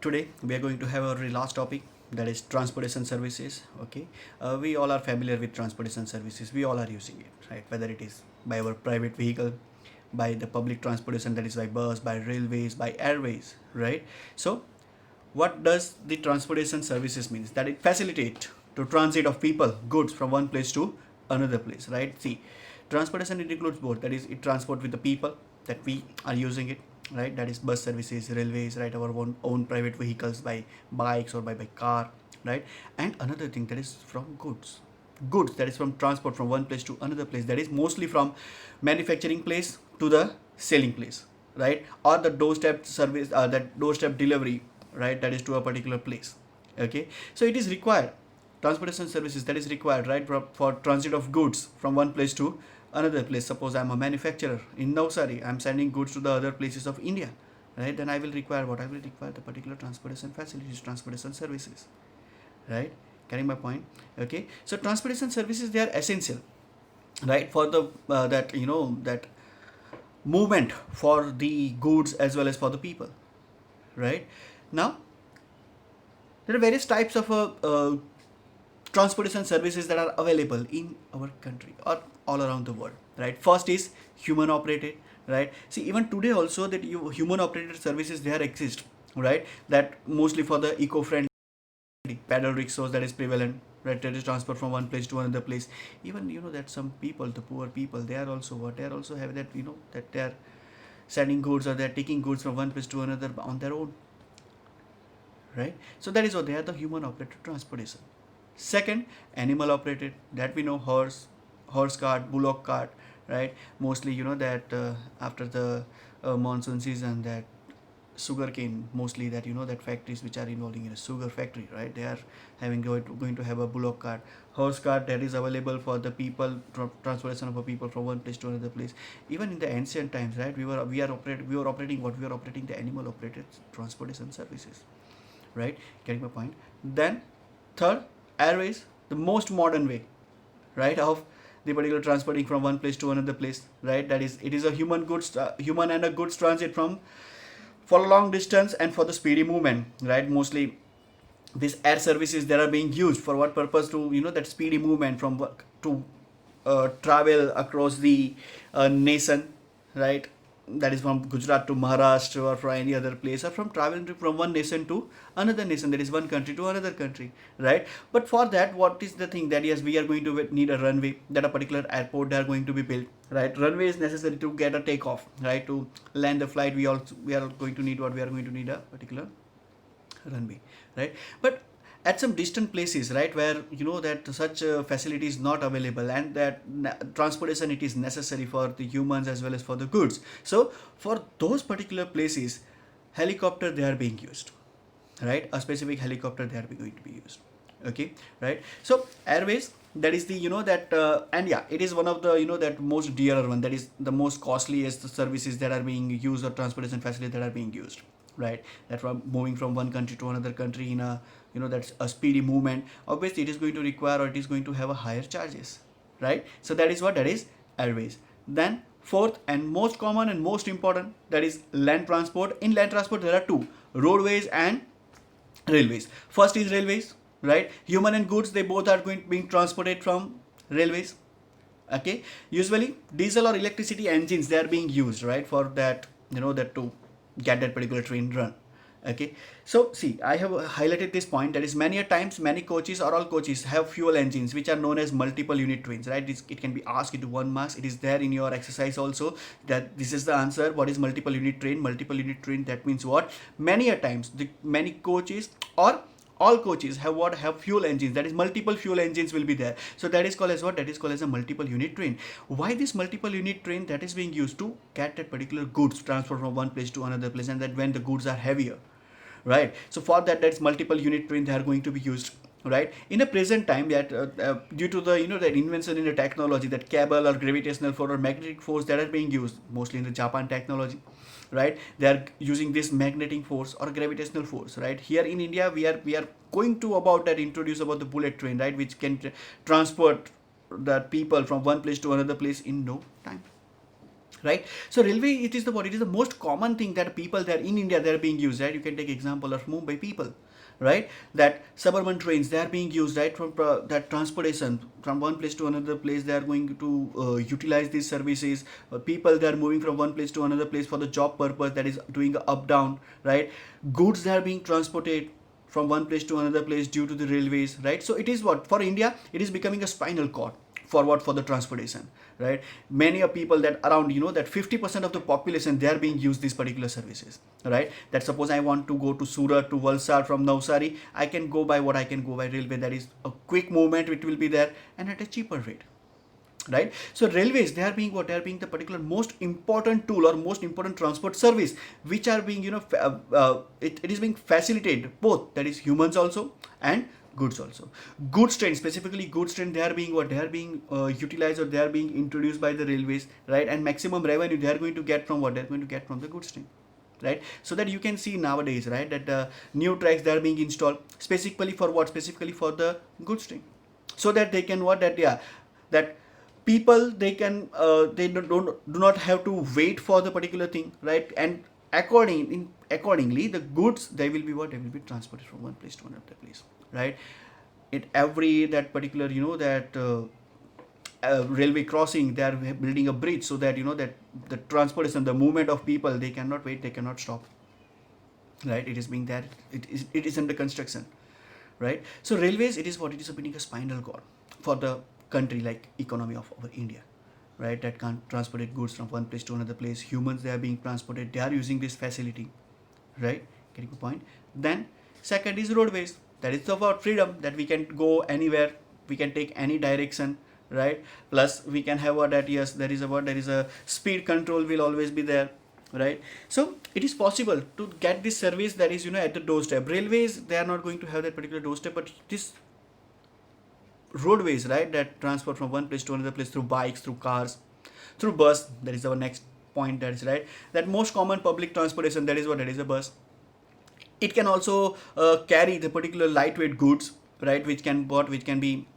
Today we are going to have our very last topic, that is transportation services. Okay, we all are familiar with transportation services. We all are using it, right? Whether it is by our private vehicle, by the public transportation, that is by bus, by railways, by airways, right? So what does the transportation services means? That it facilitate to transit of people, goods from one place to another place, right? See, transportation, it includes both. That is, it transport with the people that we are using it, right? That is bus services, railways, right? Our own private vehicles, by bikes or by car, right? And another thing, that is from goods, that is from transport from one place to another place, that is mostly from manufacturing place to the selling place, right? Or the doorstep service, that doorstep delivery, right? That is to a particular place. Okay, so it is required, transportation services, that is required, right? For transit of goods from one place to another place. Suppose I'm a manufacturer in Navsari, I'm sending goods to the other places of India, right? Then I will require what? I will require the particular transportation facilities, transportation services, right? Getting my point? Okay, so transportation services, they are essential, right, for the that that movement for the goods as well as for the people, right? Now there are various types of transportation services that are available in our country or all around the world, right? First is human operated, right? See, even today also that human operated services, they are exist, right? That mostly for the eco-friendly paddle rickshaws, that is prevalent, right? That is transport from one place to another place. Even that some people, the poor people, they are also what, they are also have that, that they are sending goods, or they are taking goods from one place to another on their own, right? So that is what they are, the human operated transportation. Second, animal operated, that we know, horse cart, bullock cart, right? Mostly that after the monsoon season, that sugarcane, mostly that that factories which are involving in a sugar factory, right? They are going to have a bullock cart, horse cart, that is available for the people, transportation of a people from one place to another place. Even in the ancient times, right, we were operating what, we were operating the animal operated transportation services, right? Getting my point? Then third, airways, the most modern way, right, of the particular transporting from one place to another place, right? That is, it is a human and a goods transit from for long distance and for the speedy movement, right? Mostly these air services that are being used for what purpose? To that speedy movement from work to travel across the nation, right? That is from Gujarat to Maharashtra or from any other place, or from traveling from one nation to another nation, that is one country to another country, right? But for that, what is the thing? That yes, we are going to need a runway, that a particular airport they are going to be built, right? Runway is necessary to get a takeoff, right? To land the flight, we are going to need what, we are going to need a particular runway, right? But at some distant places, right, where that such facility is not available, and that transportation, it is necessary for the humans as well as for the goods. So for those particular places, helicopter, they are being used, right? A specific helicopter, they are going to be used. Okay, right? So airways, that is the that and yeah, it is one of the that most dearer one, that is the most costliest services that are being used, or transportation facilities that are being used, right? That from moving from one country to another country in a that's a speedy movement, obviously it is going to require, or it is going to have a higher charges, right? So that is what, that is airways. Then fourth and most common and most important, that is land transport. In land transport, there are two: roadways and railways. First is railways, right? Human and goods, they both are going being transported from railways. Okay, usually diesel or electricity engines, they are being used, right, for that that to get that particular train run. Okay, so see, I have highlighted this point, that is many a times many coaches or all coaches have fuel engines which are known as multiple unit trains, right? It can be asked into one marks. It is there in your exercise also, that this is the answer. What is multiple unit train? Multiple unit train, that means what, many a times the many coaches or all coaches have what, have fuel engines, that is multiple fuel engines will be there. So that is called as what, that is called as a multiple unit train. Why this multiple unit train? That is being used to get that particular goods transferred from one place to another place, and that when the goods are heavier, right? So for that, that's multiple unit train, they are going to be used, right? In a present time, that due to the that invention in the technology, that cable or gravitational force or magnetic force that are being used mostly in the Japan technology, right? They are using this magnetic force or gravitational force, right? Here in India, we are going to about that introduce about the bullet train, right, which can transport the people from one place to another place in no time, right? So railway, it is the what, it is the most common thing that people there in India, they are being used, right? You can take example of Mumbai people, right? That suburban trains, they are being used, right? From that transportation from one place to another place, they are going to utilize these services. People, they are moving from one place to another place for the job purpose, that is doing a up down, right? Goods, they are being transported from one place to another place due to the railways, right? So it is what, for India, it is becoming a spinal cord for what, for the transportation, right? Many of people that around, that 50% of the population, they are being used these particular services, right? That suppose I want to go to Surat to Valsad from Navsari, I can go by what, I can go by railway. That is a quick movement, it will be there and at a cheaper rate, right? So railways, they are being what, they are being the particular most important tool or most important transport service, which are being, it is being facilitated both, that is humans also and goods also. Goods train, specifically goods train, they are being what, they are being utilized, or they are being introduced by the railways, right? And maximum revenue they are going to get from what, they are going to get from the goods train, right? So that you can see nowadays, right, that new tracks, they are being installed specifically for what, specifically for the goods train, so that they can what, that yeah, that people, they can they do not have to wait for the particular thing, right? And accordingly the goods, they will be what, they will be transported from one place to another place, right? It every that particular, that railway crossing, they are building a bridge, so that that the transportation, the movement of people, they cannot wait, they cannot stop, right? It is being that it is under construction, right? So railways, it is what, it is being a spinal cord for the country, like economy of our India, right? That can transport goods from one place to another place. Humans, they are being transported, they are using this facility, right? Getting the point? Then second is roadways. That is about freedom, that we can go anywhere, we can take any direction, right? Plus we can have what, that yes, there is a what, there is a speed control will always be there, right? So it is possible to get this service, that is at the doorstep. Railways, they are not going to have that particular doorstep, but this roadways, right, that transport from one place to another place through bikes, through cars, through bus, that is our next point, that is right, that most common public transportation, that is what, that is a bus. It can also carry the particular lightweight goods, right, which can be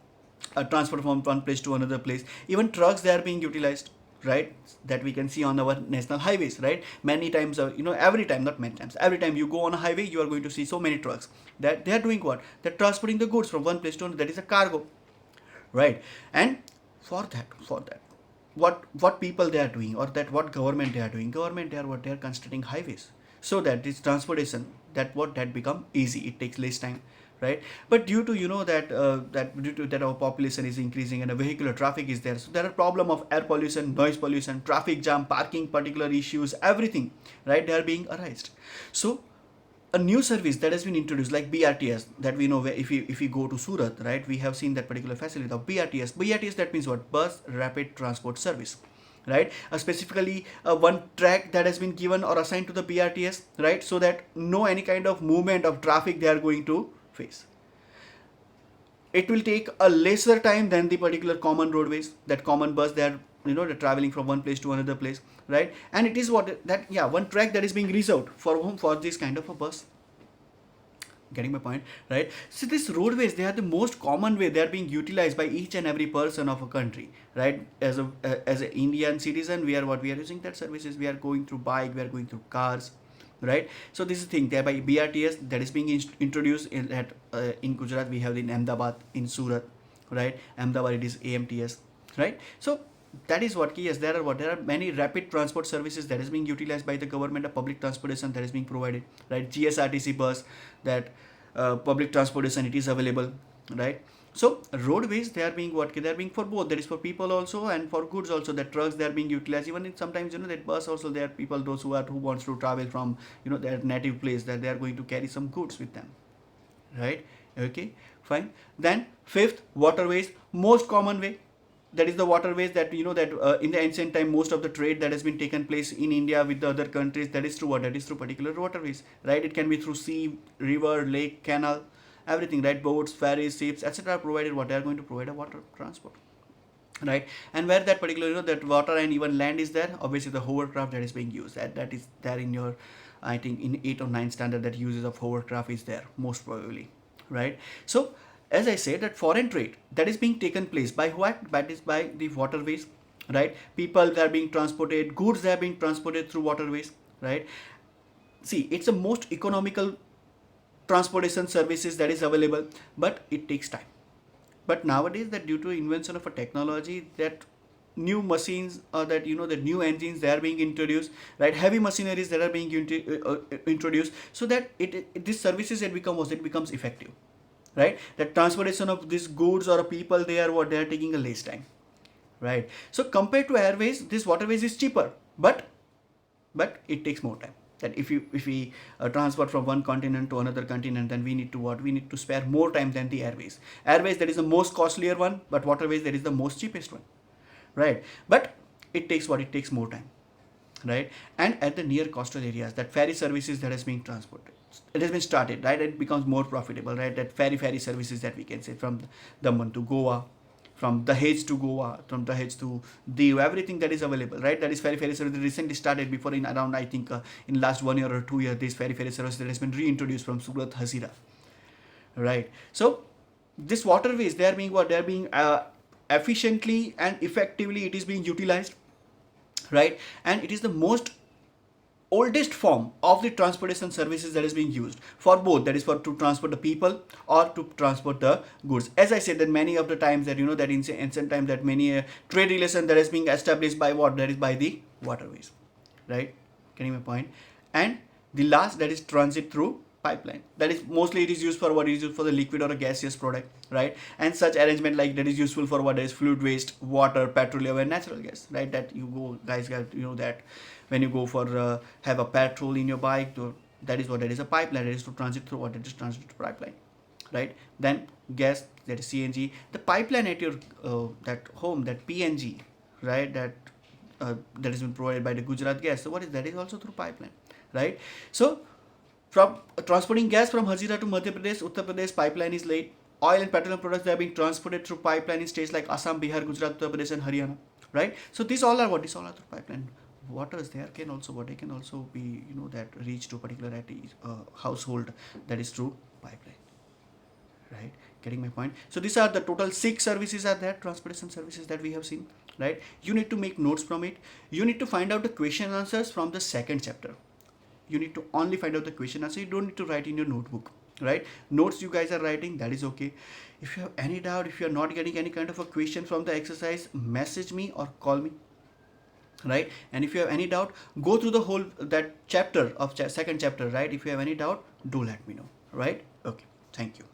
transported from one place to another place. Even trucks, they are being utilized, right? That we can see on our national highways, right? Many times, every time, not many times, every time you go on a highway, you are going to see so many trucks that they are doing what, they're transporting the goods from one place to another, that is a cargo, right? And for that, what people they are doing, or that what government they are doing, government, they are what, they are constructing highways, so that this transportation, that what, that become easy, it takes less time, right? But due to that due to that our population is increasing and the vehicular traffic is there, so there are problem of air pollution, noise pollution, traffic jam, parking particular issues, everything, right, they are being arised. So a new service that has been introduced, like BRTS, that we know, where if we go to Surat, right, we have seen that particular facility of BRTS. That means what, bus rapid transport service, right? Specifically one track that has been given or assigned to the BRTS, right, so that no any kind of movement of traffic they are going to face. It will take a lesser time than the particular common roadways, that common bus, they are they're traveling from one place to another place, right? And it is what, that yeah, one track that is being reserved for whom, for this kind of a bus. Getting my point, right? So these roadways, they are the most common way, they are being utilized by each and every person of a country, right? As an Indian citizen, we are what, we are using that services, we are going through bike, we are going through cars, right? So this is the thing, thereby BRTS, that is being introduced in Gujarat, we have in Ahmedabad, in Surat, right? Ahmedabad, it is AMTS, right? So that is what, yes, there are many rapid transport services that is being utilized by the government, of public transportation that is being provided, right? GSRTC bus, that public transportation, it is available, right? So roadways, they are being what, they are being for both, that is for people also and for goods also. That trucks, they are being utilized, even in sometimes that bus also, there are people, those who wants to travel from their native place, that they are going to carry some goods with them, right? Okay, fine. Then fifth, waterways, most common way, that is the waterways, that in the ancient time, most of the trade that has been taken place in India with the other countries, that is through what, that is through particular waterways, right? It can be through sea, river, lake, canal, everything, right? Boats, ferries, ships, etc. provided what, they are going to provide a water transport, right? And where that particular that water and even land is there, obviously the hovercraft that is being used, that is there in your, I think in 8 or 9 standard, that uses of hovercraft is there most probably, right? So as I said, that foreign trade that is being taken place by what, that is by the waterways, right? People that are being transported, goods that are being transported through waterways, right? See, it's the most economical transportation services that is available, but it takes time. But nowadays, that due to invention of a technology, that new machines or that the new engines they are being introduced, right? Heavy machineries that are being introduced, so that these services it becomes effective, right? The transportation of these goods or people, they are taking a less time, right? So compared to airways, this waterways is cheaper, but it takes more time. That if we transport from one continent to another continent, then we need to spare more time than the airways that is the most costlier one, but waterways that is the most cheapest one, right? But it takes more time, right? And at the near coastal areas, that ferry services that has been transported, it has been started, right? It becomes more profitable, right? That ferry services that we can say from Daman to Goa, from Dahej to Goa, from Dahej to Diu, everything that is available, right? That is ferry service recently started. Before, in around, I think, in last 1 year or 2 years, this ferry service that has been reintroduced from Surat Hazira, right? So this waterways, they are being what they are being efficiently and effectively it is being utilized, right? And it is the most oldest form of the transportation services that is being used for both, that is for to transport the people or to transport the goods. As I said, that many of the times that that in ancient times, that many trade relation that is being established by what, that is by the waterways, right? Getting my point? And the last, that is transit through pipeline, that is mostly it is used for what, is used for the liquid or a gaseous product, right? And such arrangement like that is useful for what is fluid waste, water, petroleum and natural gas, right? That you go guys got that when you go for have a petrol in your bike, that is what, that is a pipeline, that is to transit through what, that is transit through pipeline, right? Then gas, that is CNG, the pipeline at your that home, that PNG, right? That has been provided by the Gujarat Gas. So what is that, is also through pipeline, right? So from transporting gas from Hazira to Madhya Pradesh, Uttar Pradesh, pipeline is laid. Oil and petroleum products, they are being transported through pipeline in states like Assam, Bihar, Gujarat, Uttar Pradesh, and Haryana. Right. So these all are what? These all are through pipeline. Waters there can also what, they can also be that reach to a particular household, that is through pipeline. Right. Getting my point? So these are the total 6 services are there, transportation services that we have seen. Right. You need to make notes from it. You need to find out the question answers from the second chapter. You need to only find out the question answer. You don't need to write in your notebook, right? Notes you guys are writing, that is okay. If you have any doubt, if you are not getting any kind of a question from the exercise, message me or call me, right? And if you have any doubt, go through the whole that chapter of second chapter, right? If you have any doubt, do let me know, right? Okay, thank you.